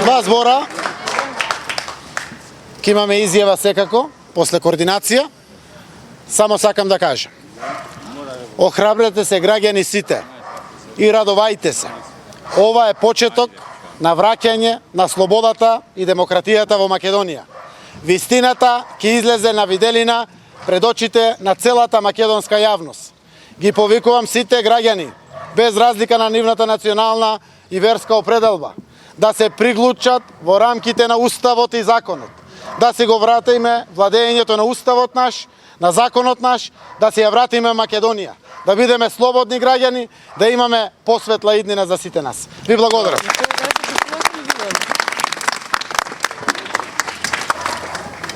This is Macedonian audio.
Два збора. Ке имаме изјава секако, после координација. Само сакам да кажам. Охрабрете се граѓани сите и радовајте се. Ова е почеток на враќање на слободата и демократијата во Македонија. Вистината ќе излезе на виделина пред очите на целата македонска јавност. Ги повикувам сите граѓани, без разлика на нивната национална и верска определба, да се приглучат во рамките на Уставот и законот, да си го вратиме владењето на Уставот наш, на законот наш, да си ја вратиме Македонија, да бидеме слободни граѓани, да имаме посветла иднина за сите нас. Ви благодарам.